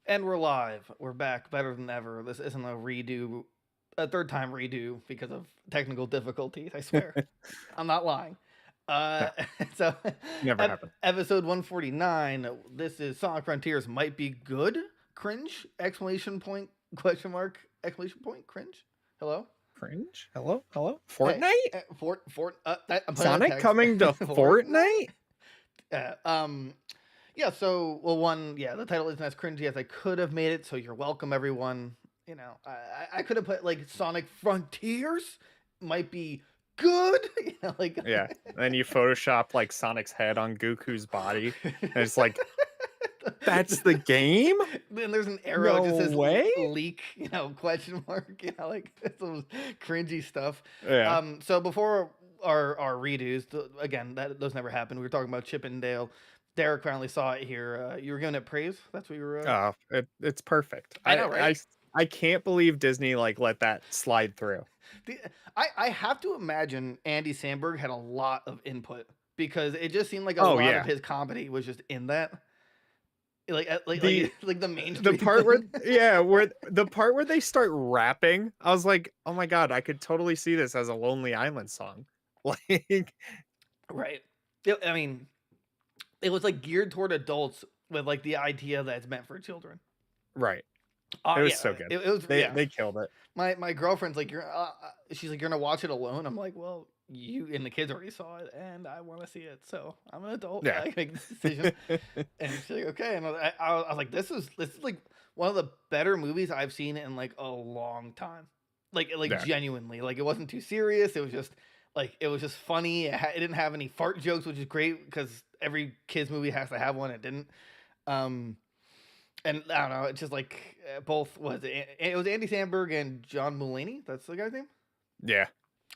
And we're live. We're back better than ever. This isn't a third time redo because of technical difficulties, I swear. I'm not lying. No, Uh, so, never happened. episode 149. This is Sonic Frontiers might be good. Cringe! Exclamation point, question mark, exclamation point, cringe. Hello? Cringe? Hello? Hello? Hey, Fortnite? I'm putting in Sonic text. coming to Fortnite? Fortnite? Uh, um, yeah, so the title isn't as cringy as I could have made it, so you're welcome, everyone. I could have put like Sonic Frontiers might be good. Like Yeah. Then you Photoshop like Sonic's head on Goku's body. And it's like, that's the game? then there's an arrow, it No just says way? leak, question mark, like some cringy stuff. Yeah. So before our redos, again, those never happened. We were talking about Chip and Dale. Derek finally saw it here. You were giving it praise. That's what you were. Oh, it's perfect. I know, right? I can't believe Disney like let that slide through. The, I have to imagine Andy Samberg had a lot of input because it just seemed like a Oh lot of yeah. his comedy was just in that. Like The like the main the street part where thing. yeah, where the part where they start rapping, I was like, oh my god, I could totally see this as a Lonely Island song. Like Right. I mean, it was like geared toward adults with like the idea that it's meant for children. right. It was Yeah, so good. it was They yeah. they killed it. My girlfriend's like she's like, you're gonna watch it alone. I'm like, well, you and the kids already saw it, and I want to see it, so I'm an adult. Yeah. I can make this decision. And she's like, okay. And I was like, this is like one of the better movies I've seen in like a long time. Like Yeah. genuinely, like it wasn't too serious. It was just funny. It didn't have any fart jokes, which is great because every kids movie has to have one. It didn't. Um, and I don't know. It's just like both was it was Andy Samberg and John Mulaney. That's the guy's name. Yeah.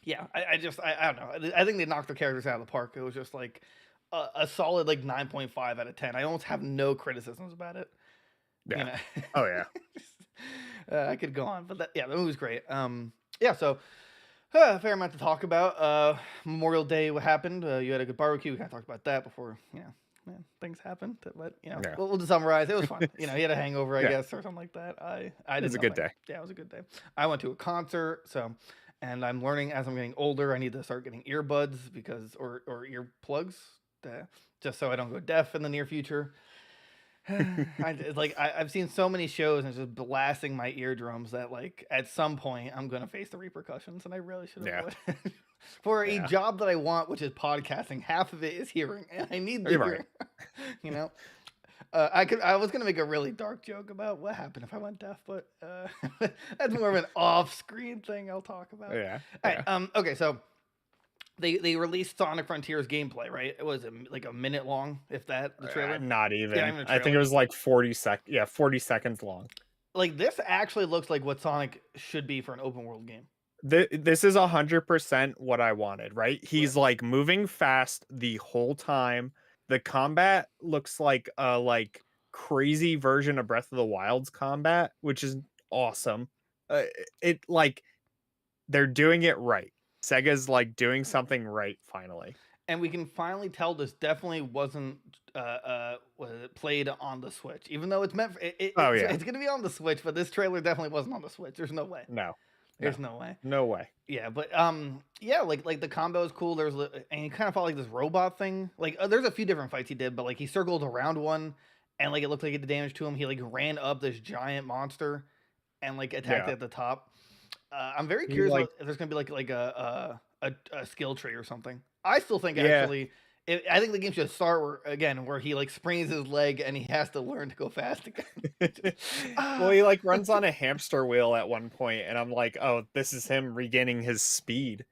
Yeah, I don't know. I think they knocked the characters out of the park. It was just like a solid like 9.5 out of 10. I almost have no criticisms about it. You Yeah. know, Oh, yeah. I could go on, but yeah, the movie was great. Yeah, so a fair amount to talk about. Memorial Day, what happened? You had a good barbecue. We kind of talked about that before. Man, things happened. But Yeah. we'll just summarize. It was fun. He had a hangover, I Yeah. guess, or something like that. I It did was a good nothing. day. Yeah, it was a good day. I went to a concert, and I'm learning as I'm getting older. I need to start getting earbuds or ear plugs, just so I don't go deaf in the near future. I've seen so many shows and it's just blasting my eardrums that like at some point I'm gonna face the repercussions, and I really should Yeah. avoid it. For a Yeah. job that I want, which is podcasting. Half of it is hearing, and I need the You're right. hearing. you know, I was gonna make a really dark joke about what happened if I went deaf, but that's more of an off-screen thing I'll talk about. Yeah. All Yeah. right, okay, so they released Sonic Frontiers gameplay, right? It was like a minute long, if that, the trailer. Not Yeah, not even. even a I think it trailer. was like 40 seconds long. Like this actually looks like what Sonic should be for an open world game. This is 100% what I wanted, right? Right. He's like moving fast the whole time. The combat looks like a like crazy version of Breath of the Wild's combat, which is awesome. Uh, it like they're doing it right. Sega's like doing something right finally. And we can finally tell this definitely wasn't was it played on the Switch, even though it's meant for, Oh yeah. it's gonna be on the Switch, but this trailer definitely wasn't on the Switch. There's no way. No. No. There's no way. No way. Yeah, but yeah, like the combo is cool. And he kind of fought like this robot thing. Like there's a few different fights he did, but like he circled around one, and like it looked like it did damage to him. He like ran up this giant monster, and like attacked it Yeah. at the top. I'm very He curious like if there's gonna be like a skill tree or something. I still think yeah. actually, I think the game should start where he like sprains his leg and he has to learn to go fast again. Well, Ah. he like runs on a hamster wheel at one point, and I'm like, oh, this is him regaining his speed.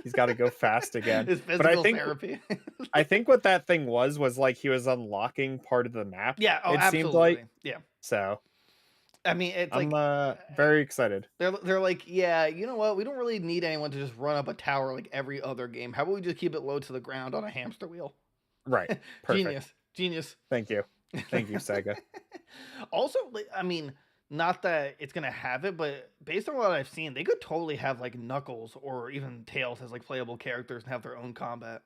He's got to go fast again. His But physical therapy. I think what that thing was like he was unlocking part of the map. Yeah. Oh, It seemed like absolutely. Yeah. so. I mean, it's I'm like very excited. they're like, yeah, you know what? We don't really need anyone to just run up a tower like every other game. How about we just keep it low to the ground on a hamster wheel? Right. Perfect. Genius. Thank you. Thank you, Sega. Also, like, I mean, not that it's gonna have it, but based on what I've seen, they could totally have like Knuckles or even Tails as like playable characters and have their own combat.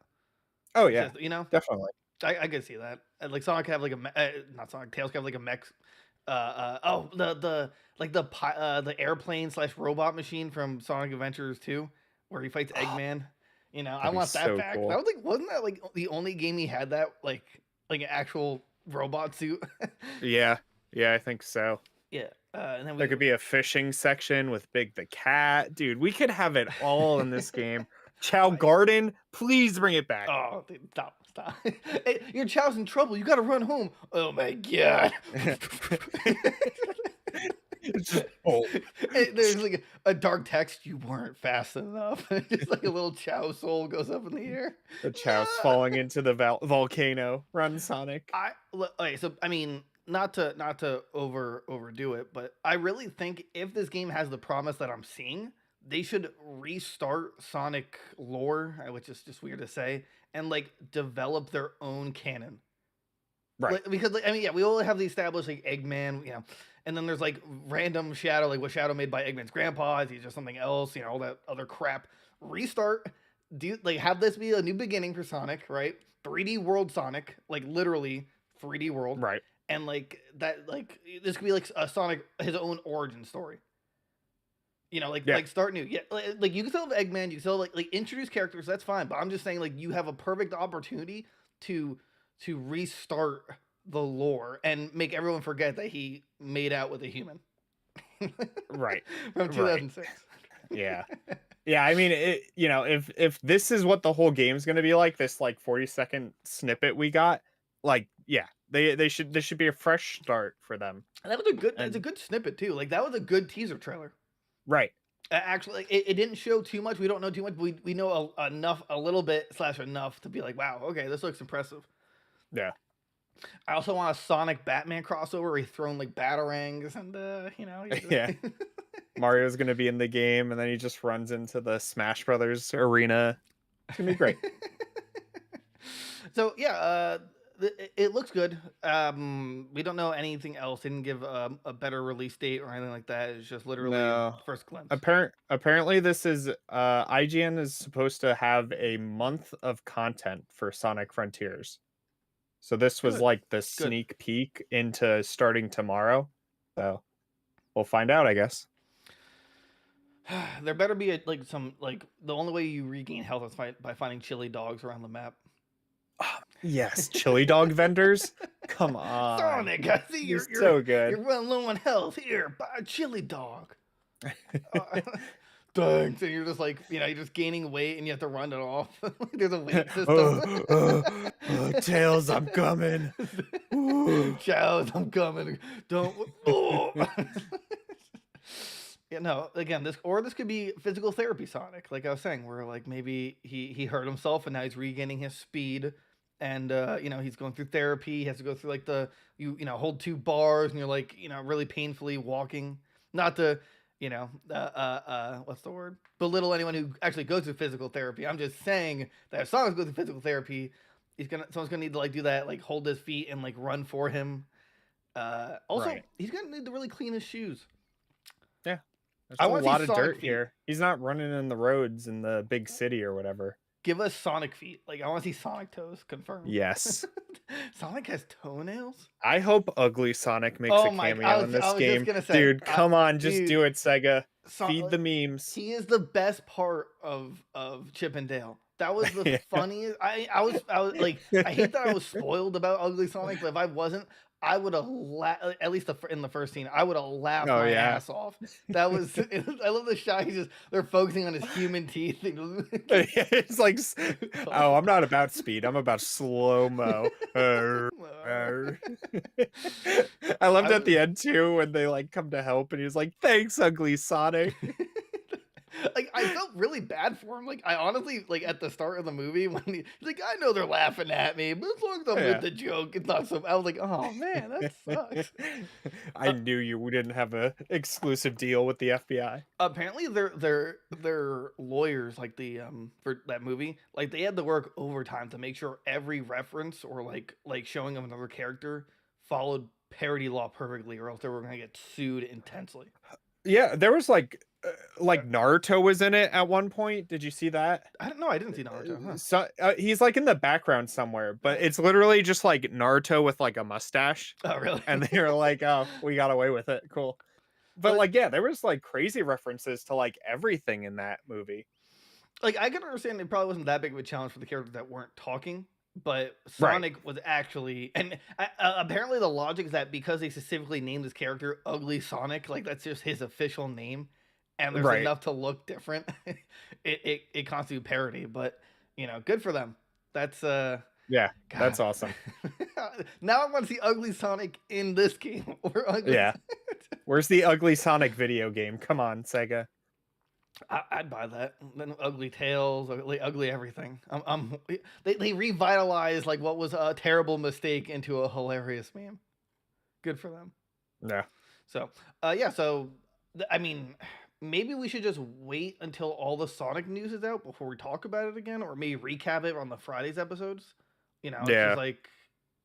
Oh It's yeah, just, definitely. I could see that. Like Sonic could have like not Sonic, Tails could have like a mech oh, the airplane slash robot machine from Sonic Adventures 2, where he fights Oh, Eggman. You know, I that'd be want that so back. That cool. was like, wasn't that like the only game he had that like an actual robot suit? Yeah, yeah, I think so. Yeah, and then There we could be a fishing section with Big the cat. Dude, we could have it all in this game. Chow I, Garden, please bring it back. oh, dude, stop. Hey, your child's in trouble. You got to run home. Oh my god. It's just bolt. There's like a dark text. You weren't fast enough. Just like a little Chow soul goes up in the air. The Chow's falling into the volcano. Run, Sonic. Okay, so I mean, not to overdo it, but I really think if this game has the promise that I'm seeing, they should restart Sonic lore, which is just weird to say, and like develop their own canon. Right. Because like, I mean, yeah, we all have the established like Eggman, you know, and then there's like random Shadow, like what Shadow made by Eggman's grandpa? Is he just something else? You know, all that other crap. Restart, do like have this be a new beginning for Sonic, right? 3D world Sonic, like literally 3D world, Right. and like that, like this could be like a Sonic his own origin story. You know, Yeah. like start new. Yeah, like you can still have Eggman, you can still like introduce characters. That's fine, but I'm just saying like you have a perfect opportunity to restart the lore and make everyone forget that he made out with a human Right. from Right. 2006. Yeah. Yeah, I mean, if this is what the whole game's gonna be like, this like 40-second snippet we got, like, yeah, they should this should be a fresh start for them. And that was a good. It's a And good snippet too. Like that was a good teaser trailer. right, Actually, like, it didn't show too much. We don't know too much. But we know enough, a little bit slash enough to be like, wow, okay, this looks impressive. yeah, I also want a Sonic Batman crossover where he's throwing like batarangs and you know. yeah. Mario's gonna be in the game, and then he just runs into the Smash Brothers arena. It's gonna be great. So yeah, it looks good. We don't know anything else. Didn't give a better release date or anything like that. It's just literally No, first glimpse. apparently this is IGN is supposed to have a month of content for Sonic Frontiers. So this was Good, like the good. sneak peek into starting tomorrow. So we'll find out, I guess. There better be like some like the only way you regain health is by finding chili dogs around the map. Yes, chili dog vendors. Come on. Sonic, I see He's so good. you're running low on health. Here, buy a chili dog. Thanks. And you're just like, you know, you're just gaining weight and you have to run it off. There's a weight system. Tails, I'm coming. Chows, I'm coming. Don't. Oh. Yeah, no. Again, this could be physical therapy Sonic, like I was saying, where like maybe he hurt himself and now he's regaining his speed, and you know he's going through therapy. He has to go through like you know hold 2 bars and you're like you know really painfully walking. Not to you know what's the word, belittle anyone who actually goes through physical therapy. I'm just saying that if Sonic's going through physical therapy, someone's gonna need to like do that, like hold his feet and like run for him. Also, Right. he's gonna need to really clean his shoes. Yeah. There's I a want to lot see of Sonic dirt feet. here. He's not running in the roads in the big city or whatever. Give us Sonic feet. Like I want to see Sonic toes confirmed. Yes. Sonic has toenails. I hope Ugly Sonic makes Oh a my! cameo in I this was just game. gonna say, Dude, come on, just dude, do it, Sega. Feed like, the memes. he is the best part of Chip and Dale. That was the Yeah. funniest. I was like, I hate that I was spoiled about Ugly Sonic, but if I wasn't, I would have at least in the first scene, I would have laughed Oh my yeah. ass off. That was I love the shot. They're focusing on his human teeth. It's like, oh, I'm not about speed. I'm about slow mo. I loved at the end too when they like come to help and he's like, "Thanks, Ugly Sonic." Like I felt really bad for him. Like I honestly like at the start of the movie when he's like, I know they're laughing at me, but as long as I'm Yeah. with the joke, it's not so. I was like, oh man, that sucks. I knew you didn't have a exclusive deal with the FBI. Apparently, their lawyers, like the for that movie, like they had to work overtime to make sure every reference or like showing of another character followed parody law perfectly, or else they were gonna get sued intensely. Yeah, there was like Like Naruto was in it at one point. Did you see that? I don't know. I didn't see Naruto. Huh? So he's like in the background somewhere, but it's literally just like Naruto with like a mustache. Oh, really? And they were like, "Oh, we got away with it. Cool." But But like, yeah, there was like crazy references to like everything in that movie. like, I can understand it probably wasn't that big of a challenge for the characters that weren't talking, but Right. Sonic was actually, and apparently the logic is that because they specifically named this character Ugly Sonic, like that's just his official name, and there's Right. enough to look different, it constitutes parody. But good for them. That's Yeah, that's God. awesome. Now I want to see Ugly Sonic in this game or Ugly. Yeah. Where's the ugly Sonic video game? Come on, Sega. I'd buy that. Then ugly tails, ugly everything. They revitalized like what was a terrible mistake into a hilarious meme. Good for them. Yeah. So, yeah. So, I mean, maybe we should just wait until all the Sonic news is out before we talk about it again, or maybe recap it on the Fridays episodes. It's just Yeah. like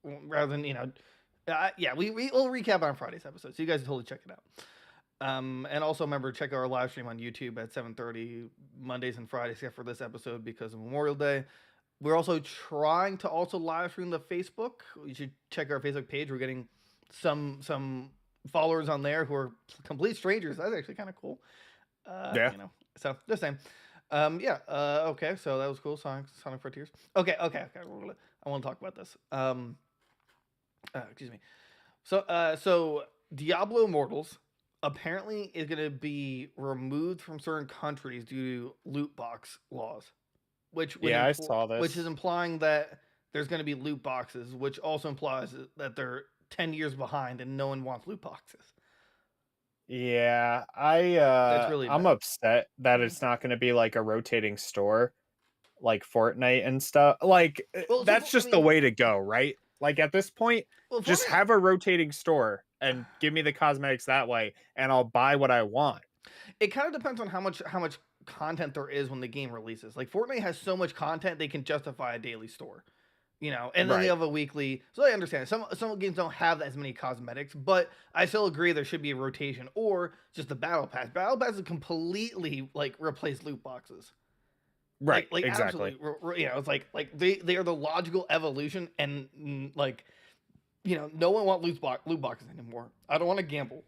rather than yeah, we'll recap on Friday's episode, so you guys can totally check it out. And also remember, check our live stream on YouTube at 7:30 Mondays and Fridays, except for this episode because of Memorial Day. We're also trying to also live stream the Facebook. You should check our Facebook page. We're getting some followers on there who are complete strangers. That's actually kind of cool. Yeah. So just saying. Yeah. Okay. So that was cool. Sonic Frontiers. Okay. I want to talk about this. Excuse me. So Diablo Immortals apparently is going to be removed from certain countries due to loot box laws, which Yeah, I saw which is this. implying that there's going to be loot boxes, which also implies that they're 10 years behind and no one wants loot boxes. Yeah, That's really I'm bad. upset that it's not going to be like a rotating store like Fortnite and stuff. Like Well, that's I just the mean, way to go, right? Like at this point, well, just Fortnite. have a rotating store and give me the cosmetics that way and I'll buy what I want. It kind of depends on how much content there is when the game releases. Like Fortnite has so much content they can justify a daily store. And then you Right. have a weekly. So I understand some games don't have as many cosmetics, but I still agree there should be a rotation or just the battle pass. Battle pass is completely like replace loot boxes. Right. Like Exactly. absolutely, it's like they are the logical evolution, and like no one wants loot boxes anymore. I don't want to gamble.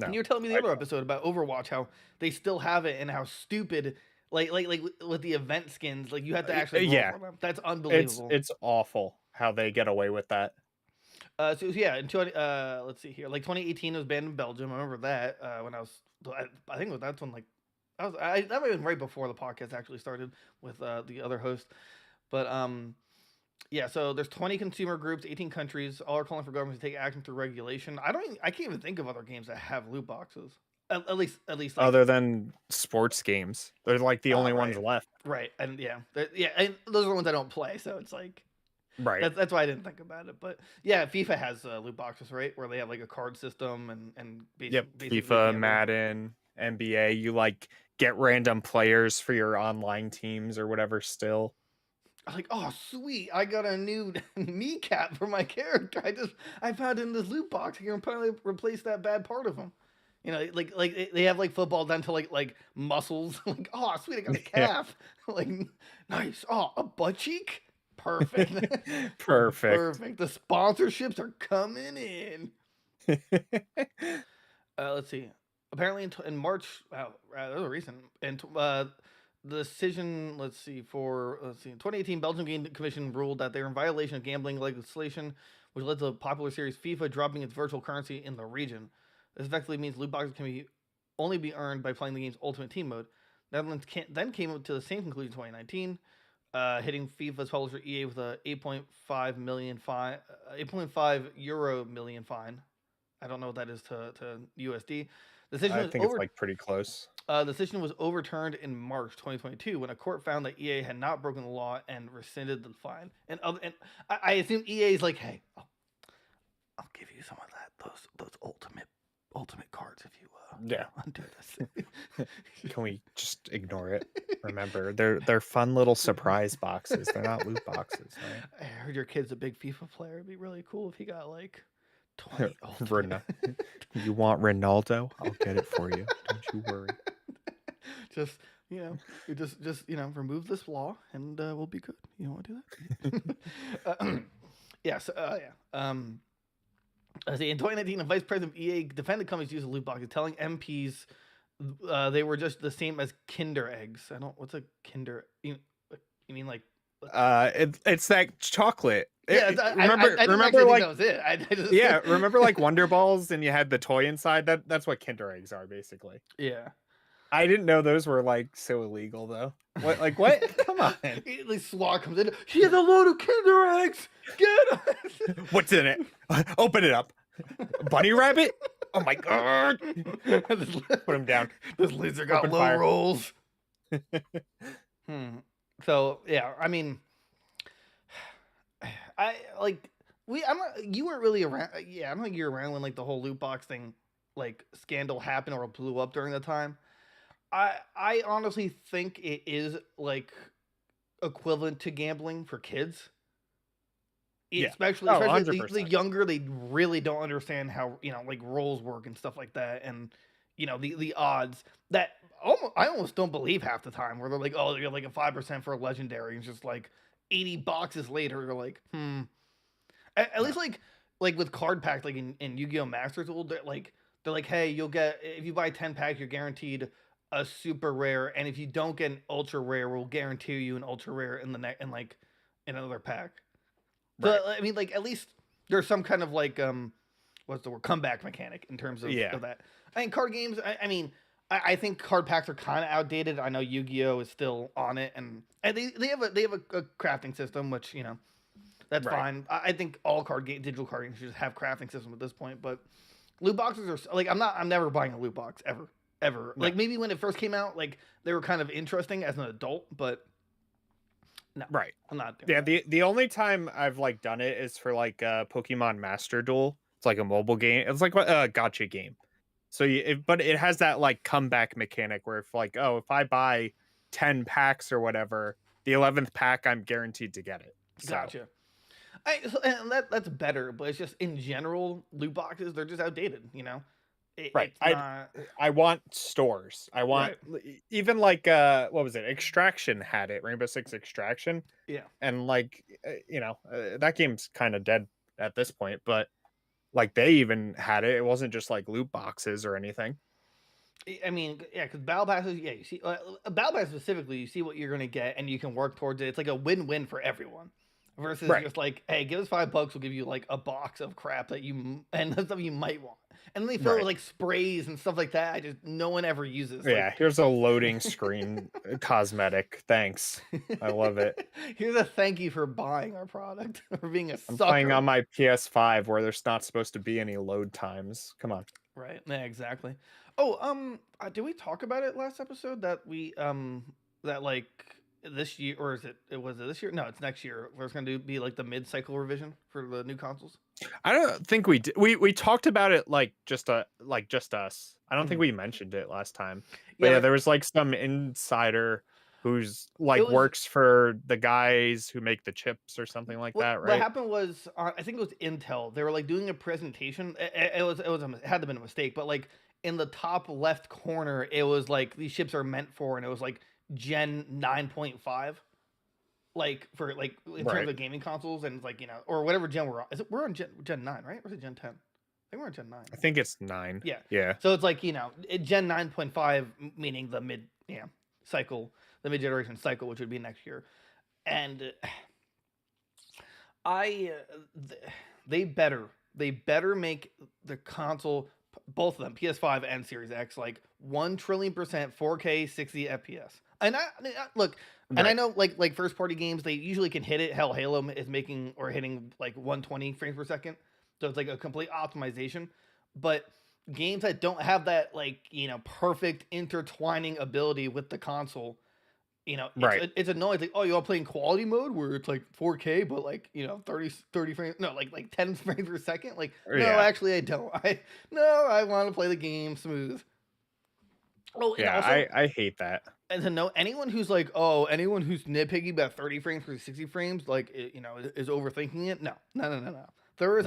And No. you're telling me the I other episode about Overwatch how they still have it and how stupid like with the event skins, like you have to actually roll yeah. for them. That's unbelievable. It's awful how they get away with that. So yeah, let's see here, like 2018 it was banned in Belgium. I remember that when I think that's when like that might have been right before the podcast actually started with the other host. But yeah, so there's 20 consumer groups, 18 countries, all are calling for governments to take action through regulation. I can't even think of other games that have loot boxes. At least like Other than sports games. They're like the only ones right, left. right, and yeah, and those are the ones I don't play. So it's like Right. that's why I didn't think about it. But yeah, FIFA has loot boxes, right, where they have like a card system and Yep. basically FIFA, gambling. Madden, NBA, you like get random players for your online teams or whatever still. I'm like, oh sweet, I got a new kneecap for my character. I found it in this loot box. I can apparently replace that bad part of him. Like they have like football down to like muscles. Like, oh sweet, I got a Yeah. calf. Like, nice. Oh, a butt cheek. Perfect. Perfect. Perfect. The sponsorships are coming in. Let's see. Apparently in March, wow, that was recent. And the decision, let's see, 2018, Belgian Game Commission ruled that they were in violation of gambling legislation, which led to the popular series FIFA dropping its virtual currency in the region. This effectively means loot boxes can only be earned by playing the game's Ultimate Team mode. Netherlands then came up to the same conclusion in 2019, hitting FIFA's publisher EA with a 8.5 million fine, 8.5 euro million fine. I don't know what that is to USD. The decision I was think it's like pretty close. the decision was overturned in March 2022 when a court found that EA had not broken the law and rescinded the fine. And I assume EA is like, hey, I'll give you some of that those ultimate cards if you Yeah. undo this. Can we just ignore it? Remember, they're fun little surprise boxes. They're not loot boxes, right? I heard your kid's a big FIFA player. It'd be really cool if he got like 20 ultimate. You want Ronaldo? I'll get it for you. Don't you worry. just remove this law and we'll be good. You don't want to do that? Yes. Yeah. In 2019, the vice president of EA defended companies use of loot boxes, telling MPs they were just the same as Kinder eggs. I don't. What's a Kinder? You mean like? It's that chocolate. Yeah, Remember, I didn't remember, actually think like, that was it. I just yeah, remember like Wonder Balls, and you had the toy inside. That's what Kinder eggs are, basically. Yeah. I didn't know those were like so illegal though. What? Like what? Come on. The SWAT comes in. He has a load of Kinder eggs. Get him. What's in it? Open it up. Bunny rabbit? Oh my god! Put him down. This lizard got Open low fire. rolls. So yeah, I mean, I like you weren't really around. Yeah, I don't think you were around when like the whole loot box thing, like scandal happened or blew up during the time. I honestly think it is like equivalent to gambling for kids. Yeah. Especially, Oh, especially the 100%. younger, they really don't understand how like rolls work and stuff like that, and the odds that I almost don't believe half the time where they're like, oh, you're like a 5% for a legendary, and it's just like 80 boxes later, you're like, At least like with card packs, like in Yu-Gi-Oh! Master Duel, they're like, hey, you'll get, if you buy 10 packs, you're guaranteed a super rare, and if you don't get an ultra rare, we'll guarantee you an ultra rare in in another pack. Right. So I mean, like at least there's some kind of like what's the word, comeback mechanic in terms of that. I mean, card games. I mean, I think card packs are kind of outdated. I know Yu-Gi-Oh is still on it, and they have a crafting system, which that's fine. I think all digital card games should just have crafting system at this point. But loot boxes are like, I'm never buying a loot box ever. No. Like maybe when it first came out, like they were kind of interesting as an adult, but no, right. I'm not doing that. The only time I've like done it is for like Pokemon Master Duel. It's like a mobile game. It's like a gotcha game. So but it has that like comeback mechanic where if like, oh, if I buy 10 packs or whatever, the 11th pack I'm guaranteed to get it. So. Gotcha. And that's better, but it's just in general, loot boxes, they're just outdated, Right. I want stores. I want even like what was it? Extraction had it. Rainbow Six Extraction. Yeah. And like that game's kind of dead at this point, but like they even had it. It wasn't just like loot boxes or anything. I mean, yeah, because battle passes, yeah, you see battle pass specifically, you see what you're gonna get, and you can work towards it. It's like a win-win for everyone. Versus just like, hey, give us $5, we'll give you like a box of crap that you and stuff you might want. And then they fill it with like sprays and stuff like that. No one ever uses. Yeah, like, here's a loading screen cosmetic. Thanks. I love it. Here's a thank you for buying our product, for being a sucker. I'm playing on my PS5 where there's not supposed to be any load times. Come on. Right. Yeah, exactly. Oh, did we talk about it last episode that we that like this year, or was it this year? No, it's next year. Where it's going to be like the mid-cycle revision for the new consoles. I don't think we did. We talked about it like just us. I don't think we mentioned it last time. But yeah, there was like some insider who's like works for the guys who make the chips or something like that, right? What happened was, I think it was Intel. They were like doing a presentation. It had to have been a mistake, but like in the top left corner, it was like these chips are meant for, and it was like Gen 9.5, like for like in terms of gaming consoles, and it's like or whatever gen we're on. We're on Gen 9, right? Or is it Gen 10? I think we're on Gen 9. I think it's 9. Yeah. So it's like Gen 9.5, meaning the mid cycle, the mid generation cycle, which would be next year, and they better make the console, both of them, PS5 and Series X, like 1 trillion% 4K 60 FPS. And I look, and I know like first party games, they usually can hit it. Hell, Halo is making or hitting like 120 frames per second, so it's like a complete optimization. But games that don't have that like perfect intertwining ability with the console, it's annoying. Like, oh, you all playing quality mode where it's like 4K, but like 30 frames, no, like 10 frames per second. Like, no, actually, I don't. I want to play the game smooth. Oh, yeah, also, I hate that. And to know anyone who's like, oh, anyone who's nitpicky about 30 frames for 60 frames, like, is overthinking it. No. There is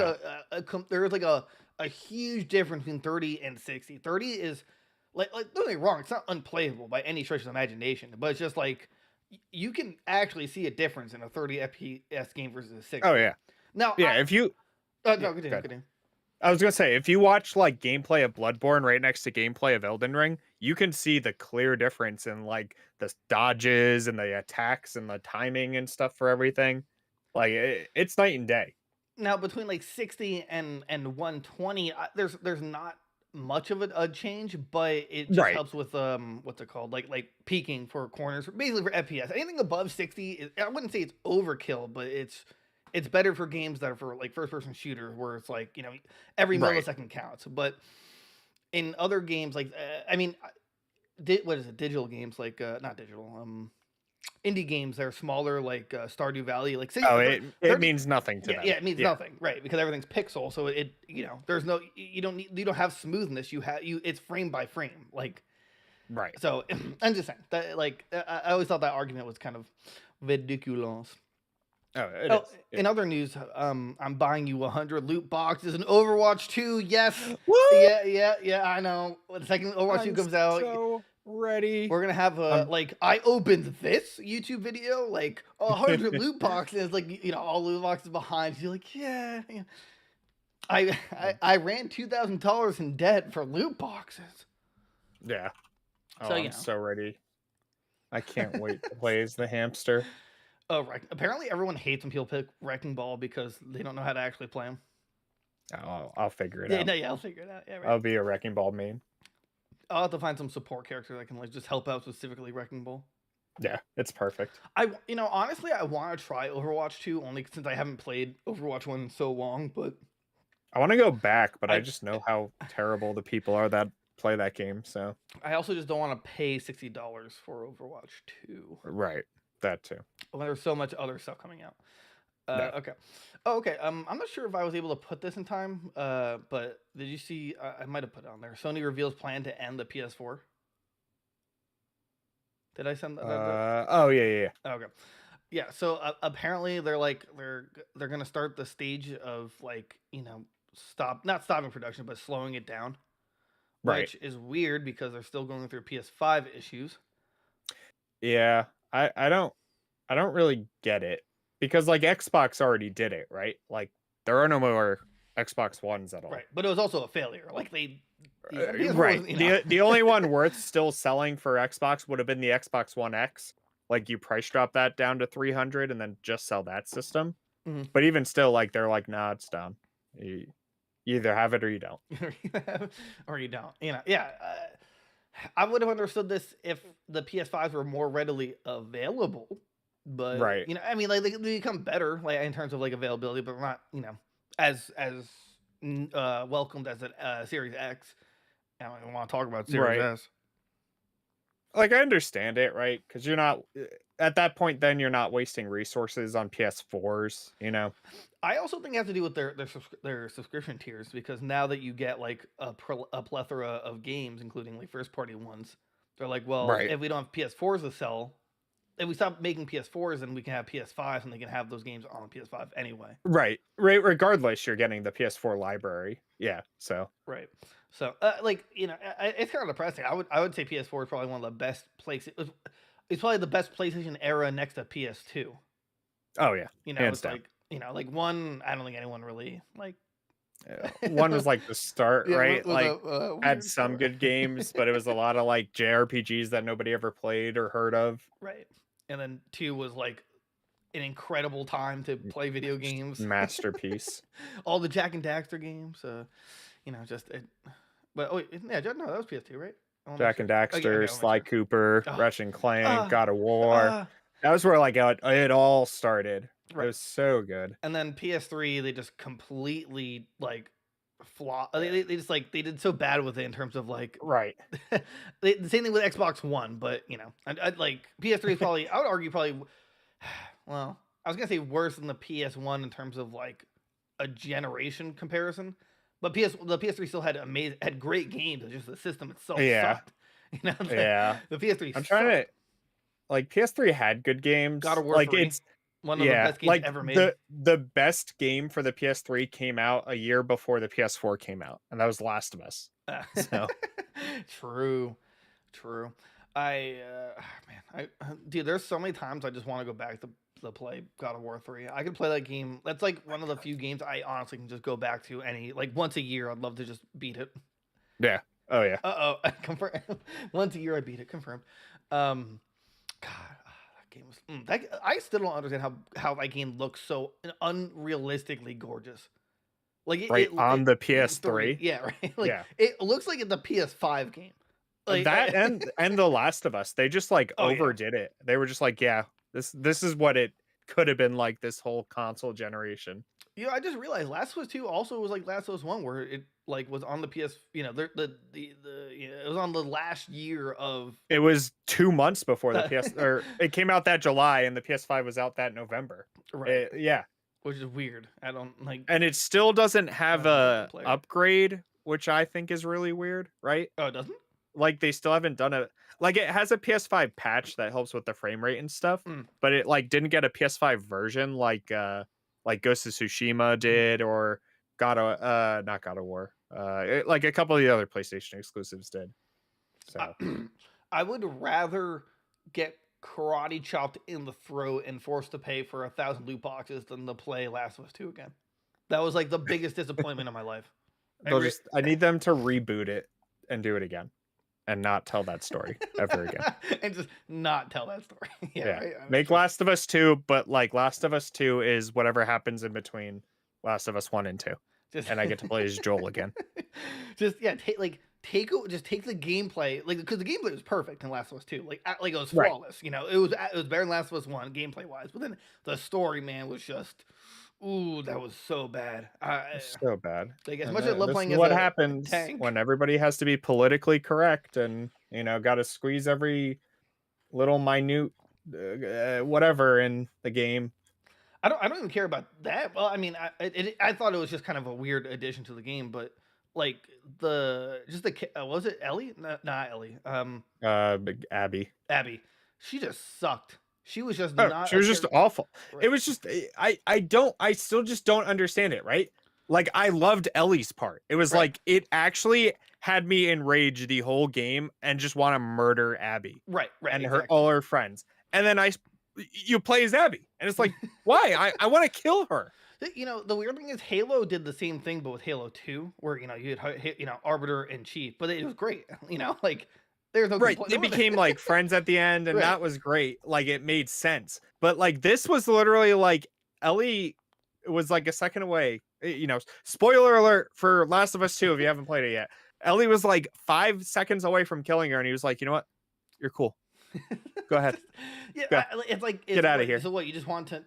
there is like a huge difference between 30 and 60. 30 is don't get me wrong, it's not unplayable by any stretch of the imagination, but it's just like you can actually see a difference in a 30 FPS game versus a 60. Oh yeah, Now, yeah. If you, yeah, no, continue, good. continue. I was gonna say, if you watch like gameplay of Bloodborne right next to gameplay of Elden Ring, you can see the clear difference in like the dodges and the attacks and the timing and stuff for everything. Like it's night and day. Now between like 60 and 120, there's not much of a change, but it just Right, helps with what's it called, like peaking for corners, basically for FPS. Anything above 60, I wouldn't say it's overkill, but it's better for games that are for like first person shooter where it's like every right. millisecond counts. But in other games like I mean, what is it? Digital games like not digital indie games that are smaller like Stardew Valley, like say Oh, thir- it 30. means nothing to Yeah, them. yeah, it means Yeah, nothing, right? Because everything's pixel, so there's no, you don't have smoothness. It's frame by frame, like right. so. I'm just saying that, like, I always thought that argument was kind of ridiculous. Oh, it Oh, is. in Yeah. other news, I'm buying you 100 loot boxes in Overwatch 2. Yes, What? yeah. I know. When the second Overwatch 2 I'm comes out, so ready. we're gonna have a I'm like I opened this YouTube video, like 100 loot boxes, like all loot boxes behind you, like yeah. I ran $2,000 in debt for loot boxes. yeah. Oh, So I'm so ready. I can't wait to play as the hamster. oh right. Apparently everyone hates when people pick Wrecking Ball because they don't know how to actually play them. I'll figure it Yeah, out. no, yeah, I'll figure it out. Yeah, right. I'll be a wrecking ball main. I'll have to find some support character that can like just help out specifically Wrecking Ball. Yeah, it's perfect. Honestly, I want to try Overwatch 2 only since I haven't played Overwatch 1 in so long, but I want to go back, but I I just know how terrible the people are that play that game. So I also just don't want to pay $60 for Overwatch 2 right, that too. when there's so much other stuff coming out. No. Okay. Oh, okay. I'm not sure if I was able to put this in time. But did you see? I might have put it on there. Sony reveals plan to end the PS4. Did I send that? Oh yeah. Okay. Yeah. So apparently they're like they're gonna start the stage of like not stopping production but slowing it down, Right. which is weird because they're still going through PS5 issues. Yeah. I don't really get it because like Xbox already did it, right? Like there are no more Xbox Ones at all. Right. But it was also a failure. Like PS4 Right. was, The only one worth still selling for Xbox would have been the Xbox One X. Like you price drop that down to 300 and then just sell that system. Mhm. But even still, like they're like, nah, it's done. You either have it or you don't. or you don't. Yeah. I would have understood this if the PS5s were more readily available, but Right. I mean, like they become better, like in terms of like availability, but not as welcomed as a Series X. I don't even want to talk about Series Right. S. Like I understand it, right? Because you're not at that point. Then you're not wasting resources on PS4s. You know. I also think it has to do with their subscription tiers because now that you get like a plethora of games, including like first party ones, they're like, well, Right. if we don't have PS4s to sell, if we stop making PS4s, then we can have PS5s and they can have those games on PS5 anyway. Right. Right. Regardless, you're getting the PS4 library. Yeah. So. Right. So, it's kind of depressing. I would say PS4 is probably one of the best places. It's probably the best PlayStation era next to PS2. Oh yeah. Hands It's down. like one. I don't think anyone really like. One was like the start, Yeah, right? was Like a had weird some story. good games, but it was a lot of like JRPGs that nobody ever played or heard of. Right. And then two was like an incredible time to play video games. Masterpiece. All the Jack and Daxter games. Just it. But oh yeah, no, that was PS2, right? Jack and Daxter, Okay, Sly Cooper, oh, Ratchet and Clank, uh, God of War. uh, That was where like it all started. It right. was so good. And then PS3, they just completely like they just like they did so bad with it in terms of like Right. the same thing with Xbox One, but I'd like PS3 is probably I would argue probably well I was gonna say worse than the PS1 in terms of like a generation comparison, but the PS3 still had great games. It's just the system itself Yeah. sucked. Yeah. The PS3. I'm trying to like PS3 had good games. God of War Like 3, it's one of the best games like ever made. the best game for the PS3 came out a year before the PS4 came out, and that was Last of Us. So True, true. Man, dude, there's so many times I just want to go back to play God of War 3. I could play that game. That's like one of the few games I honestly can just go back to any like once a year. I'd love to just beat it. Yeah. Oh yeah. Confirm. Once a year I beat it. Confirmed. Um, God, that game was. I still don't understand how that game looks so unrealistically gorgeous. Like Right on the three, PS3. yeah, right. Like Yeah. it looks like it's a PS5 game. Like, That and The Last of Us, they just like oh yeah, overdid it. They were just like, yeah, this is what it could have been like this whole console generation. I just realized Last of Us 2 also was like Last of Us 1, where it like was on the PS. It was on the last year of It was 2 months before the PS, or it came out that July and the PS5 was out that November. right, Yeah. which is weird. I don't like. And it still doesn't have a multiplayer. upgrade, which I think is really weird, right? Oh, it doesn't. Like they still haven't done a like it has a PS5 patch that helps with the frame rate and stuff, Mm. but it like didn't get a PS5 version like Ghost of Tsushima did or not God of War. Like a couple of the other PlayStation exclusives did. So I would rather get karate chopped in the throat and forced to pay for 1,000 loot boxes than to play Last of Us 2 again. That was like the biggest disappointment of my life. I need them to reboot it and do it again and not tell that story ever again. And just not tell that story. Yeah. Right? Make Last of Us 2, but like Last of Us 2 is whatever happens in between Last of Us 1 and 2. And I get to play as Joel again. Just take the gameplay, like, because the gameplay was perfect in Last of Us 2. Like it was Right. flawless. It was better than Last of Us 1 gameplay wise. But then the story, man, was just that was so bad. So bad. Like as And much as I love this playing is as what a happens tank. when everybody has to be politically correct and got to squeeze every little minute whatever in the game. I don't even care about that. Well, I mean, I thought it was just kind of a weird addition to the game, but like was it Ellie? No, not Ellie. Abby. Abby. She just sucked. She was just Oh, not. she was just awful. Right. It was just I still just don't understand it, right? Like I loved Ellie's part. It was Right. like it actually had me enraged the whole game and just want to murder Abby. Right. And exactly. all her friends. And then you play as Abby. And it's like, why? I want to kill her. The weird thing is Halo did the same thing, but with Halo 2, where you had Arbiter and Chief, but it was great. Like there's no right. complaint. They became like friends at the end, and Right. that was great. Like it made sense. But like this was literally like Ellie was like a second away. Spoiler alert for Last of Us 2 if you haven't played it yet. Ellie was like 5 seconds away from killing her, and he was like, you know what? You're cool. Go ahead. Yeah, it's like Get out of here. So what? You just want to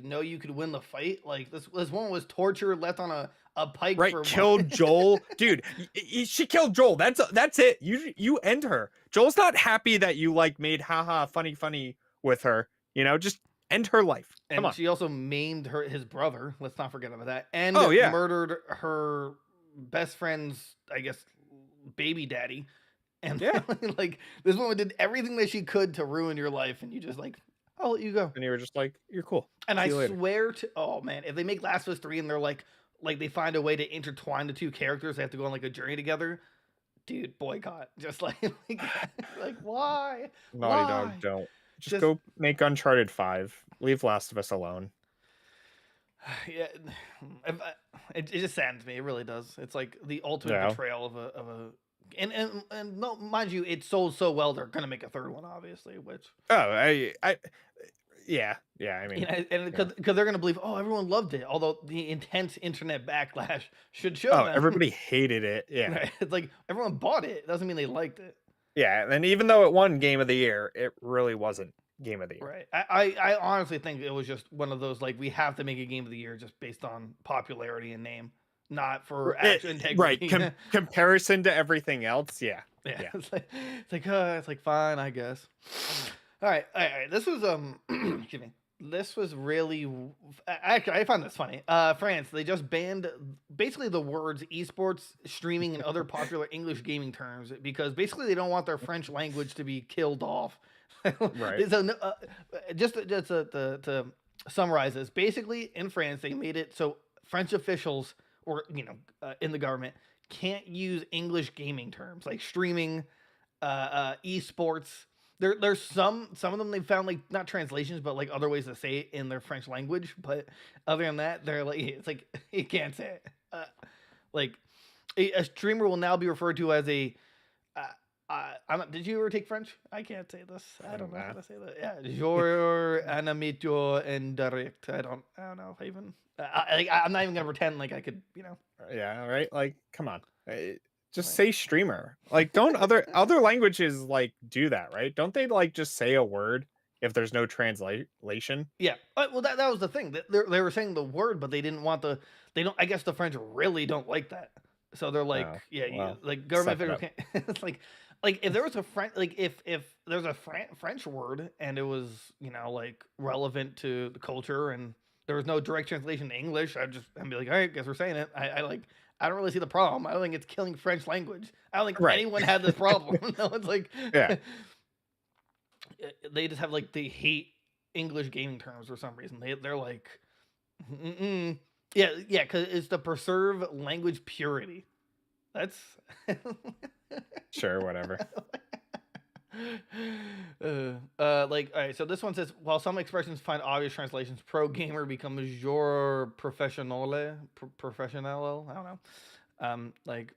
know you could win the fight? Like this one was torture, left on a pike. Right, for killed Joel, dude. She killed Joel. That's it. You end her. Joel's not happy that you like made haha funny with her. Just end her life. Come on. She also maimed his brother. Let's not forget about that. And murdered her best friend's, I guess, baby daddy. And like this woman did everything that she could to ruin your life, and you just like, I'll let you go. And you were just like, you're cool. And I swear to, oh man, if they make Last of Us 3 and they're like they find a way to intertwine the two characters, they have to go on like a journey together. Dude, boycott. Just like why? Naughty Dog, don't. Just go make Uncharted 5. Leave Last of Us alone. Yeah, it just saddens me. It really does. It's like the ultimate betrayal of a. And no, mind you, it sold so well they're gonna make a third one, obviously. Which yeah. I mean, and because they're gonna believe, everyone loved it, although the intense internet backlash should show. Everybody hated it. Yeah, right? It's like everyone bought it. It doesn't mean they liked it. Yeah, and even though it won Game of the Year, it really wasn't Game of the Year. Right. I honestly think it was just one of those we have to make a Game of the Year just based on popularity and name. Not for actual integrity. Right. Comparison to everything else. Yeah. It's like fine, I guess. All right. This was excuse me. This was really actually I found this funny. France, they just banned basically the words esports, streaming, and other popular English gaming terms because basically they don't want their French language to be killed off. Right. So just to summarize this, basically in France they made it so French officials or in the government can't use English gaming terms like streaming, esports. There's some of them they found like not translations, but like other ways to say it in their French language. But other than that, they're like it's like you can't say it. Like a streamer will now be referred to as a. Did you ever take French? I can't say this. I don't know how to say that. Yeah, jour, animateur, and direct. I don't know if I even. I'm not even gonna pretend like I could. Yeah, right. Like, come on, just Like, say streamer. Like, don't other languages like do that, right? Don't they like just say a word if there's no translation? yeah. Well, that was the thing. They were saying the word, but they didn't want the. They don't. I guess the French really don't like that. So they're like, Oh, yeah, well, like government suck it officials up. can't. It's like if there was a French, like if there's a French word and it was like relevant to the culture and there was no direct translation to English, I'd be like, all right, guess we're saying it. I don't really see the problem. I don't think it's killing French language. I don't think Right. anyone had this problem. No, it's like Yeah. they just have like they hate English gaming terms for some reason. They're like, mm-mm. Yeah, because it's to preserve language purity. That's Sure. Whatever. like all right. So this one says, while some expressions find obvious translations, pro gamer becomes your professionale, professional. I don't know. Like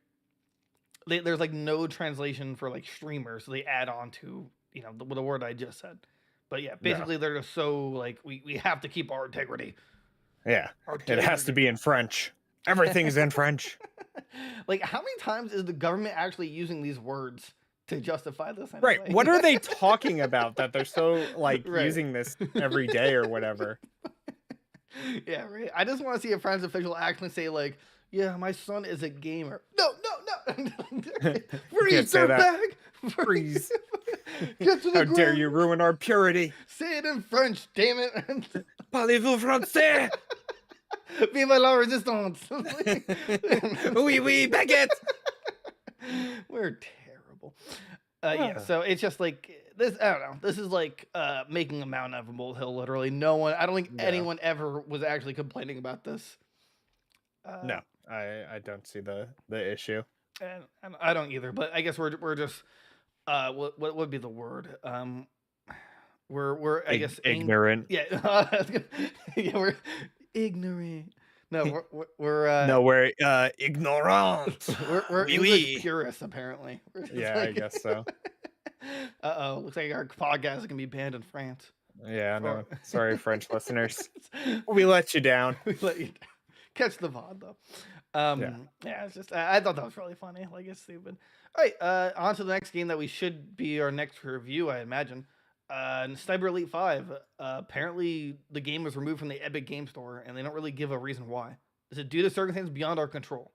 there's like no translation for like streamer, so they add on to the word I just said. But yeah, No. basically they're just so like we have to keep our integrity. Yeah. Our It has to be in French. Everything's in French. Like how many times is the government actually using these words to justify this Right. anyway? What are they talking about that they're so like Right. using this every day or whatever? Yeah, right. I just want to see a French official actually say like, "Yeah, my son is a gamer." No, no, no. Freeze, say that. dirtbag. Freeze. Get to the How ground. dare you ruin our purity? Say it in French, damn it. Parlez-vous français? Vive la resistance. Oui, oui, baguette. We're terrible. Yeah, so it's just like this. I don't know. This is like making a mountain out of a molehill. Literally, no one. I don't think Yeah. anyone ever was actually complaining about this. No, I don't see the issue. And I don't either. But I guess we're just what would be the word? We're I guess ignorant. Yeah, yeah, we're ignorant. No, we're No, we're ignorant. we're Oui, English oui. purists apparently. We're just Yeah, I guess so. Uh-oh, looks like our podcast is gonna be banned in France. Yeah, no. For- Sorry, French listeners. We let you down. We let you catch the VOD though. Yeah, it's just I thought that was really funny. Like it's stupid. All right, on to the next game that we should be our next review, I imagine. Sniper Elite 5. Apparently, the game was removed from the Epic Game Store, and they don't really give a reason why. Is it due to circumstances beyond our control?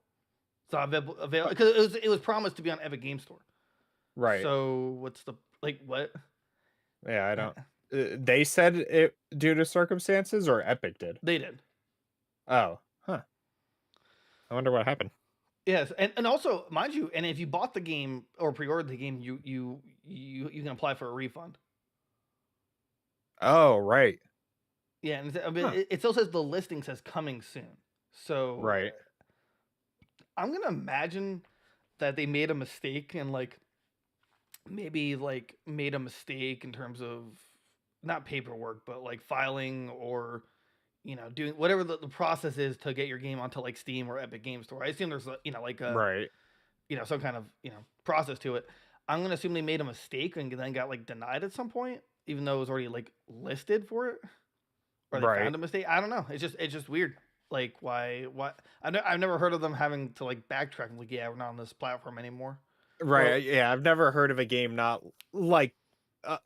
It's not available because it was promised to be on Epic Game Store. Right. So what's the what? Yeah, I don't. They said it due to circumstances, or Epic did. They did. Oh, huh. I wonder what happened. Yes, and also, mind you, and if you bought the game or pre-ordered the game, you can apply for a refund. Oh, right. Yeah, and it still says the listing says coming soon. So Right. I'm gonna imagine that they made a mistake and like maybe like made a mistake in terms of not paperwork, but like filing or doing whatever the process is to get your game onto like Steam or Epic Game Store. I assume there's like a Right. some kind of process to it. I'm gonna assume they made a mistake and then got like denied at some point, even though it was already like listed for it, or they Right. found a mistake. I don't know. It's just weird. Like why? I've never heard of them having to like backtrack and like, yeah, we're not on this platform anymore. Right. Or Yeah, I've never heard of a game not like uh,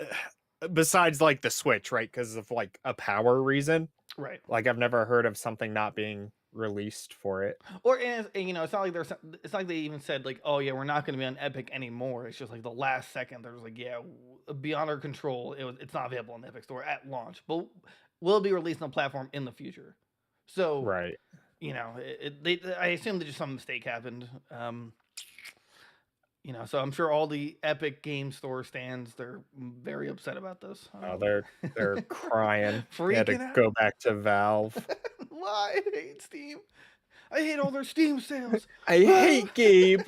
besides like the Switch, right? Because of like a power reason. right. Like I've never heard of something not being released for it. Or and it's not like it's not like they even said like, oh yeah, we're not going to be on Epic anymore. It's just like the last second there's like, yeah, beyond our control, it's not available on the Epic Store at launch, but will be released on the platform in the future. So Right. I assume that just some mistake happened. So I'm sure all the Epic Game Store stands they're very upset about this. Oh, they're crying. They had to Freaking out. go back to Valve. Why? I hate Steam. I hate all their Steam sales. I hate Gabe.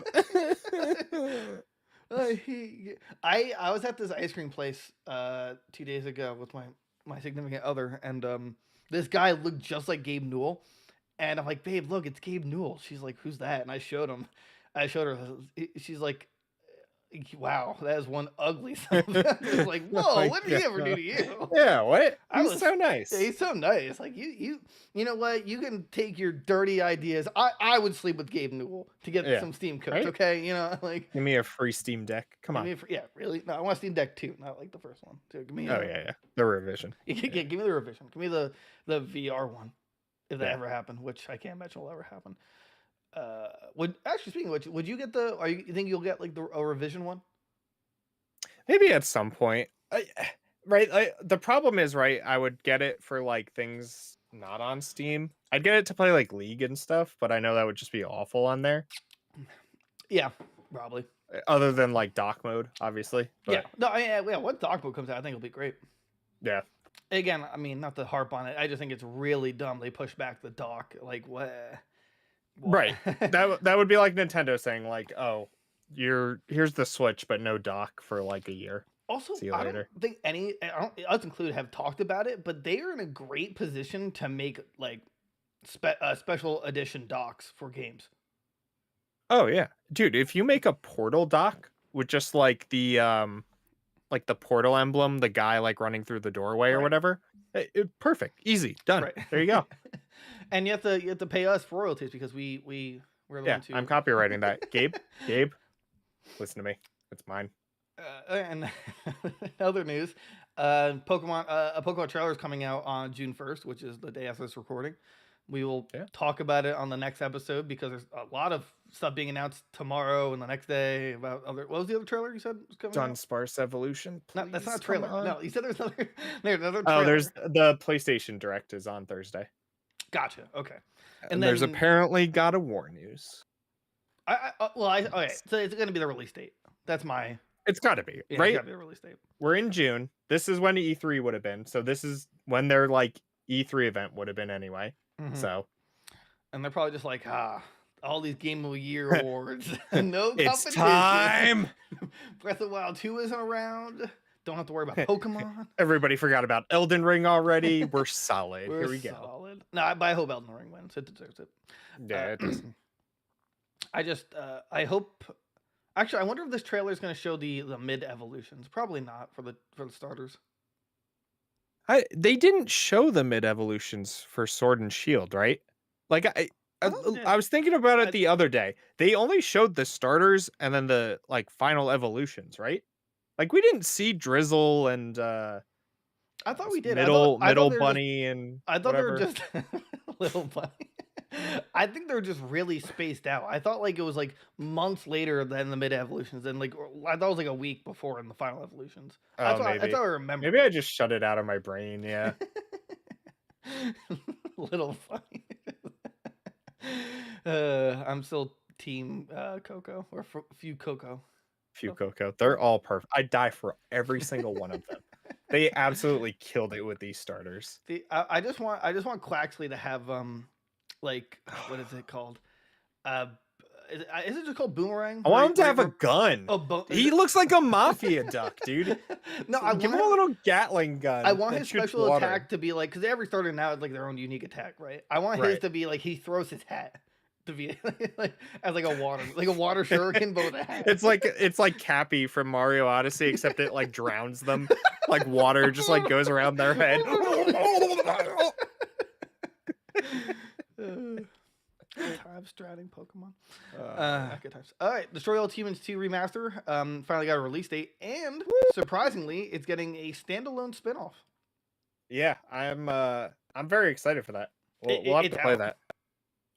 I was at this ice cream place 2 days ago with my significant other, and this guy looked just like Gabe Newell, and I'm like, babe, look, it's Gabe Newell. She's like, who's that? And I showed her. She's like, wow, that is one ugly son of a-" I was like, Oh whoa, my what did he ever do God. to you? Yeah, what? I He's was so nice. Yeah, he's so nice. Like you know what? You can take your dirty ideas. I would sleep with Gabe Newell to get Yeah, some Steam codes. right? Okay, you know, like Give me a free Steam Deck. Come give on. me yeah, really. No, I want Steam Deck 2, not like the first one. So give me Oh yeah. The revision. yeah, Yeah. give me the revision. Give me the VR one if that Yeah. ever happened, which I can't imagine will ever happen. Would actually speaking of which, would you get the? You think you'll get like a revision one? Maybe at some point. Right. The problem is, right, I would get it for like things not on Steam. I'd get it to play like League and stuff, but I know that would just be awful on there. Yeah, probably. Other than like dock mode, obviously. Yeah, But no, yeah. What dock mode comes out, I think it'll be great. yeah. Again, I mean, not to harp on it. I just think it's really dumb they push back the dock. Like what? Right. That would be like Nintendo saying like, "Oh, here's the Switch, but no dock for like a year." Also, See you I don't later. think us included, have talked about it, but they are in a great position to make like special edition docks for games. Oh yeah. Dude, if you make a Portal dock with just like the Portal emblem, the guy like running through the doorway or Right. whatever, perfect. Easy. Done. Right. There you go. And you have to pay us for royalties because we're the Yeah, one to I'm copywriting that. Gabe, listen to me. It's mine. And other news, a Pokemon trailer is coming out on June 1st, which is the day after this recording. We will Yeah. talk about it on the next episode because there's a lot of stuff being announced tomorrow and the next day about other. What was the other trailer you said was coming out? Dunsparce Evolution. No, that's not a please, come trailer. on. No, you said there's another trailer. Oh, there's the PlayStation Direct is on Thursday. Gotcha. Okay. And there's apparently God of War news. Okay. So it's going to be the release date. That's my. It's got to be, Yeah, right? it's got to be the release date. We're in June. This is when E3 would have been. So this is when their like E3 event would have been anyway. Mhm. So. And they're probably just like, all these Game of the Year awards. No competition. It's time. Breath of the Wild 2 isn't around. Don't have to worry about Pokemon. Everybody forgot about Elden Ring already. We're solid. We're Here we go. solid. No, but I hope Elden Ring wins. It deserves it. Yeah, it does. I hope. Actually, I wonder if this trailer is going to show the mid evolutions. Probably not for the starters. They didn't show the mid evolutions for Sword and Shield, right? Like I was thinking about it the other day. They only showed the starters and then the like final evolutions, right? Like we didn't see Drizzle and I thought we did. Middle I thought Bunny and I thought whatever. they were just Little Bunny. I think they're just really spaced out. I thought like it was like months later than the mid evolutions, and like I thought it was like a week before in the final evolutions. That's what I remember. Maybe I just shut it out of my brain. Yeah. Little Bunny. I'm still team Coco or Few Coco. Coco. They're all perfect. I'd die for every single one of them. They absolutely killed it with these starters. I just want Quaxley to have like what is it called? Is it just called Boomerang? I want him to have a gun. He looks like a mafia duck, dude. No, I give him a little Gatling gun. I want his special attack to be like, because every starter now has like their own unique attack, right? I want his to be like he throws his hat to be like as like a water shuriken, but with a hat. It's like Cappy from Mario Odyssey, except it like drowns them. Like water just like goes around their head. Times stratting Pokemon. Good times. All right, Destroy All Humans 2 remaster finally got a release date, and surprisingly, it's getting a standalone spinoff. Yeah, I'm very excited for that. We'll have to play that.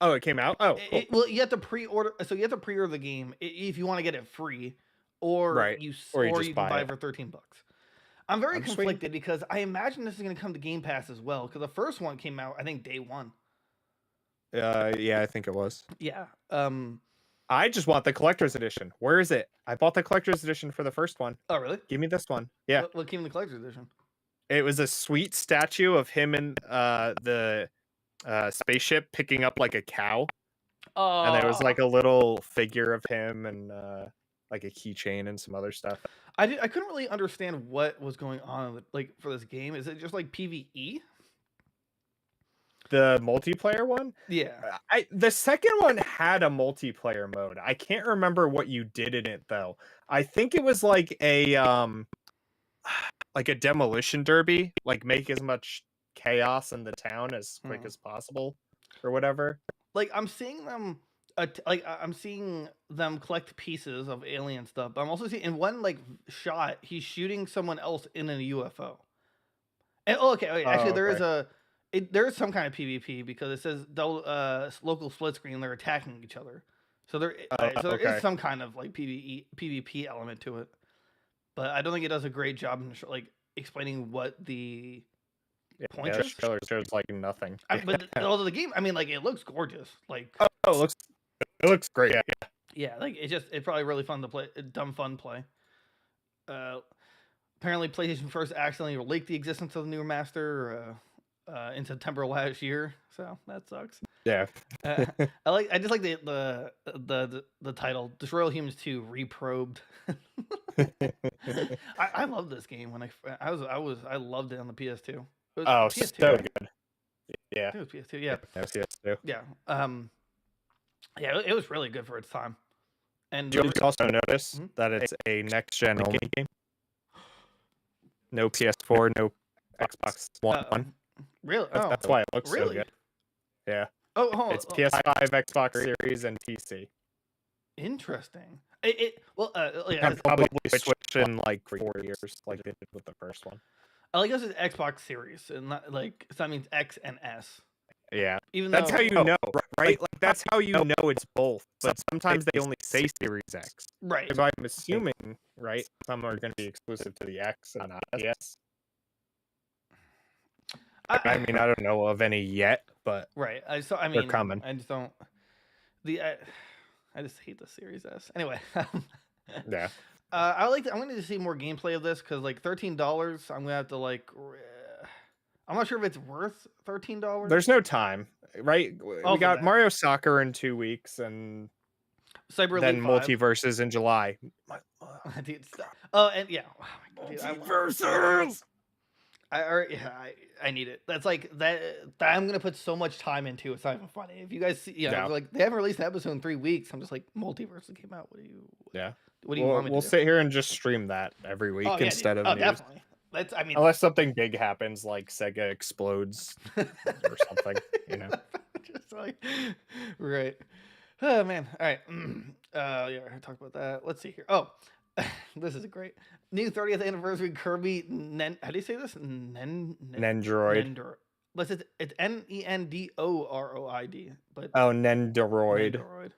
Oh, it came out. Oh, cool. Well, you have to pre-order. So you have to pre-order the game if you want to get it free, or you can buy it for $13. I'm very conflicted because I imagine this is going to come to Game Pass as well, because the first one came out I think day one. Yeah, I think it was. Yeah. I just want the collector's edition. Where is it? I bought the collector's edition for the first one. Oh, really? Give me this one. Yeah. What came in the collector's edition? It was a sweet statue of him in the spaceship picking up like a cow. And there was Oh, like a little figure of him and like a keychain and some other stuff. I couldn't really understand what was going on like for this game. Is it just like PvE? The multiplayer one, Yeah. the second one had a multiplayer mode. I can't remember what you did in it though. I think it was like a demolition derby, like make as much chaos in the town as quick as possible or whatever. Like I'm seeing them I'm seeing them collect pieces of alien stuff, but I'm also seeing in one like shot he's shooting someone else in a UFO. And okay, actually Oh, there is okay. there is some kind of PvP because it says local split screen, they're attacking each other. So there is Okay. some kind of like PvP element to it. But I don't think it does a great job in like explaining what the point Yeah, this is. trailer shows like nothing. But although the game, I mean, like it looks gorgeous. Like Oh, it looks great. Yeah. yeah, like it's probably really fun to play, dumb fun play. Apparently, PlayStation First accidentally leaked the existence of the new remaster in September last year, so that sucks. Yeah. I just like the title, Destroy Humans 2 Reprobed. I love this game when I loved it on the PS2. Oh, PS2, so right? good. Yeah. It was PS2, yeah. PS2. Yeah. Yeah, it was really good for its time. And Did you also notice that it's a next gen only game? No PS4, no Xbox One. Really? That's why it looks so good. Yeah. Oh, it's PS5, Xbox Series, and PC. Interesting. And probably switch in like 4 years, like they did with the first one. I like this is Xbox Series, and not like so that means X and S. Yeah, Even that's though, how you know, right? Like that's how you know it's both. But sometimes they only say Series X. Right. So I'm assuming, right, some are going to be exclusive to the X and not PS. I mean, I don't know of any yet, but right. I mean, they're coming. I just don't. I just hate the Series S. Anyway. Yeah. I'm going to see more gameplay of this because like $13. I'm gonna have to like. I'm not sure if it's worth $13. There's no time, right? We got Mario Soccer in 2 weeks, and Cyber then Elite 5. Multiverses in July. Dude, and yeah, Multiverses. I need it. That's like that I'm gonna put so much time into. It's not even funny. If you guys see, like they haven't released an episode in 3 weeks. I'm just like, Multiverse came out. What do you? Yeah. What do you want me to do? We'll sit here and just stream that every week instead of news. Definitely. Unless something big happens, like Sega explodes or something, Just like, right. Oh man. All right. Yeah, I talked about that. Let's see here. Oh, this is great. New 30th anniversary Kirby how do you say this? Nendoroid. But it's Nendoroid. But Nendoroid.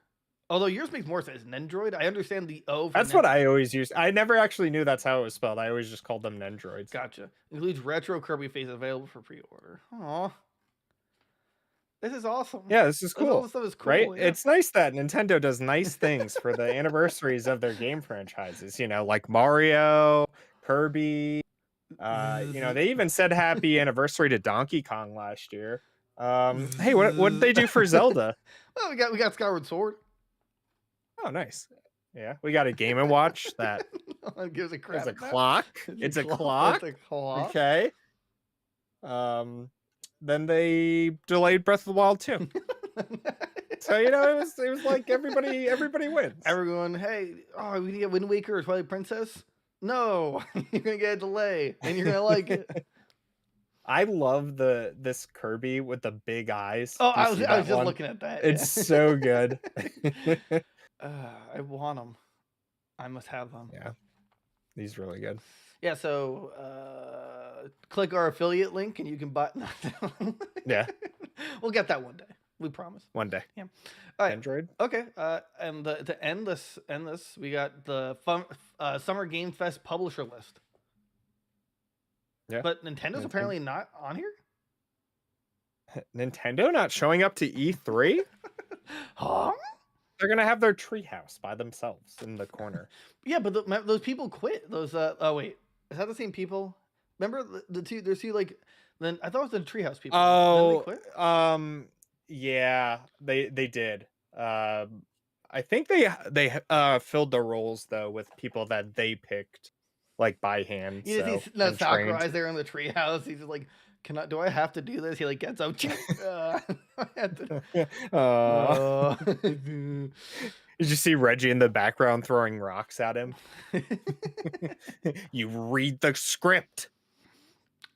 Although yours makes more sense. Nendroid. I understand the O. That's what I always use. I never actually knew that's how it was spelled. I always just called them Nendroids. Gotcha. Includes retro Kirby face available for pre-order. Aw. This is awesome. Yeah, this is cool. All this stuff is cool. Right? Yeah. It's nice that Nintendo does nice things for the anniversaries of their game franchises. Like Mario, Kirby. They even said happy anniversary to Donkey Kong last year. Hey, what did they do for Zelda? Oh, we got Skyward Sword. Oh, nice. Yeah, we got a Game & Watch that gives a crap. It's a clock. It's a clock. It's a clock. Okay. Then they delayed Breath of the Wild 2. So it was like everybody wins. Everyone, hey, we need a Wind Waker or Twilight Princess. No, you're gonna get a delay, and you're gonna like it. I love this Kirby with the big eyes. Oh, I was just looking at that. It's so good. I want them. I must have them. Yeah, he's really good. Yeah, so click our affiliate link and you can buy. Yeah, we'll get that one day. We promise. One day. Yeah. All right. Android. Okay. And to end this, we got the Summer Game Fest publisher list. Yeah. But Nintendo's apparently not on here. Nintendo not showing up to E3? Huh? They're gonna have their treehouse by themselves in the corner. Yeah, but those people quit. Those oh wait, is that the same people? Remember the two? There's two like. Then I thought it was the treehouse people. Oh, then they quit? Yeah, they did. I think they filled the roles though with people that they picked like by hand, You so just see no and trained. Sakurai's there in the treehouse. He's just like, do I have to do this? He like gets up. I have to. uh, Uh, Did you see Reggie in the background throwing rocks at him? You read the script.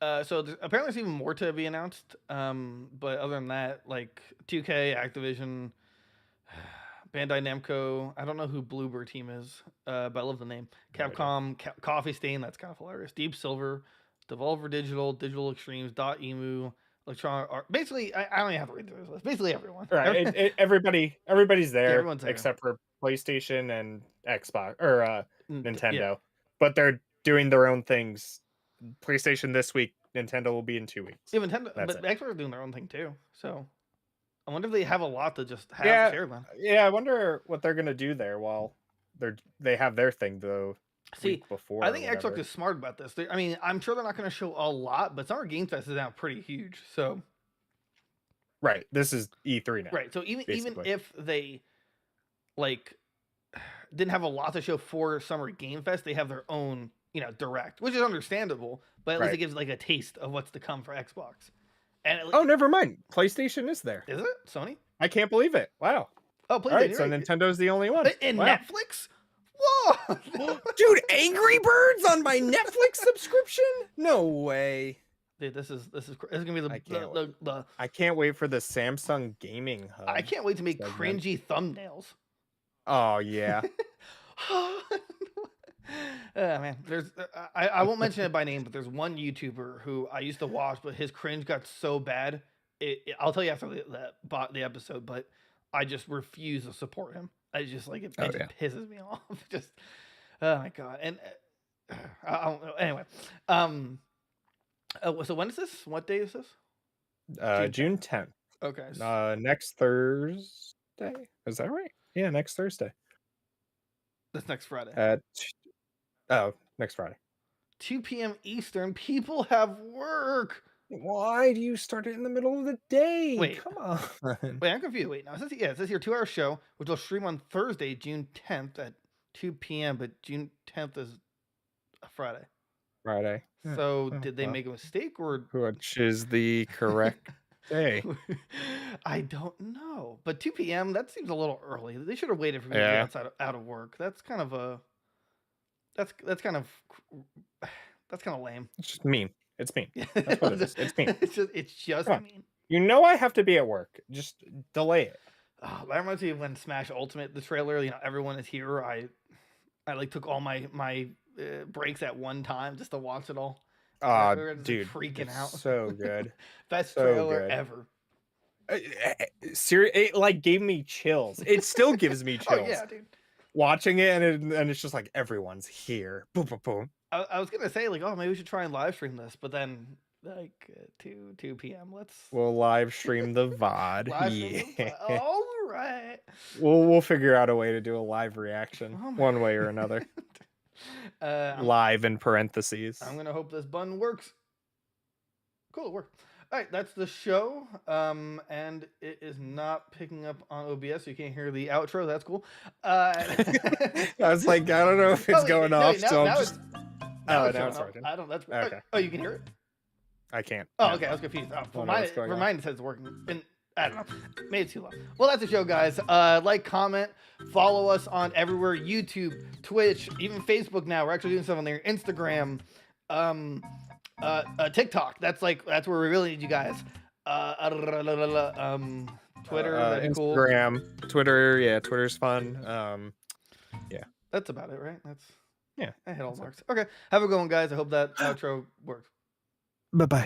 so apparently there's even more to be announced. But other than that, like 2K, Activision, Bandai Namco. I don't know who Bluebird team is, but I love the name. No idea. Capcom, Coffee Stain. That's kind of hilarious. Deep Silver, Devolver Digital, Digital Extremes, Dot Emu, Electronic Art. Basically, I don't even have to read through this list. Basically, everyone. Right. Everybody's Yeah, there everyone's there. except for PlayStation and Xbox or Yeah. Nintendo. But they're doing their own things. PlayStation this week, Nintendo will be in 2 weeks. Yeah, Nintendo, That's but it. Xbox are doing their own thing too. So I wonder if they have a lot to just have Yeah, share then. yeah. I wonder what they're gonna do there while they have their thing the See, week before. I Or think whatever. Xbox is smart about this. I mean, I'm sure they're not going to show a lot, but Summer Game Fest is now pretty huge. So Right. This is E3 now. right. So even basically. if they like didn't have a lot to show for Summer Game Fest, they have their own, direct, which is understandable, but at least it Right. gives like a taste of what's to come for Xbox. And Oh, never mind. PlayStation is there. is it Sony? I can't believe it. Wow. Oh, All PlayStation. right, You're so right. Nintendo's the only one. And Wow. Netflix? Whoa, Dude, Angry Birds on my Netflix subscription? No way. dude, this is gonna be the I can't wait for the Samsung Gaming Hub. I can't wait to make segment. cringy thumbnails. Oh yeah. Man, there's I won't mention it by name, but there's one YouTuber who I used to watch, but his cringe got so bad. I'll tell you after the episode, but I just refuse to support him. I just like it. Oh, It just pisses me off. Just oh my god. And I don't know. Anyway, so when is this? What day is this? June 10th. Okay. Next Thursday. Is that right? Yeah, next Thursday. That's next Friday. Next Friday. 2 p.m. Eastern. People have work. Why do you start it in the middle of the day? Wait. Come on. Wait, I'm confused. Wait, now it says here 2-hour show, which will stream on Thursday, June 10th at 2 p.m. But June 10th is a Friday. Friday. So did they make a mistake or which is the correct day? I don't know. But 2 p.m. that seems a little early. They should have waited for me to Yeah. be outside out of work. That's kind of a that's kind of lame. It's just mean. It's mean. That's what it is. It's mean. It's just Come on. mean. You know I have to be at work. Just delay it. Oh, that reminds me of when Smash Ultimate, the trailer. Everyone is here. I like took all my breaks at one time just to watch it all. Ah, We were just, dude, freaking it's out. so good. Best So trailer good. ever. It like gave me chills. It still gives me chills. Oh yeah, dude. Watching it and it's just like everyone's here. Boom, boom, boom. I was gonna say like, oh, maybe we should try and live stream this, but then like 2 p.m. We'll live stream the VOD. Live stream the VOD. All right. We'll figure out a way to do a live reaction Oh my one way or another. Live in parentheses. I'm gonna hope this button works. Cool, it worked. All right, that's the show. And it is not picking up on OBS, so you can't hear the outro. That's cool. I was like, I don't know if it's going off, so I'm just. Now now it's working. I don't. That's Okay. Oh, you can hear it. I can't. Oh, No. okay. I was confused. Oh, Don't know what's for going on. mine it says it's working. And I don't know. Made it too long. Well, that's the show, guys. Like, comment, follow us on everywhere: YouTube, Twitch, even Facebook. Now we're actually doing stuff on there. Instagram, TikTok. That's where we really need you guys. Twitter, that's cool. Instagram, Twitter. Yeah, Twitter's fun. Yeah. That's about it, right? Yeah. I hit all marks. Okay. Have a good one, guys. I hope that outro worked. Bye-bye.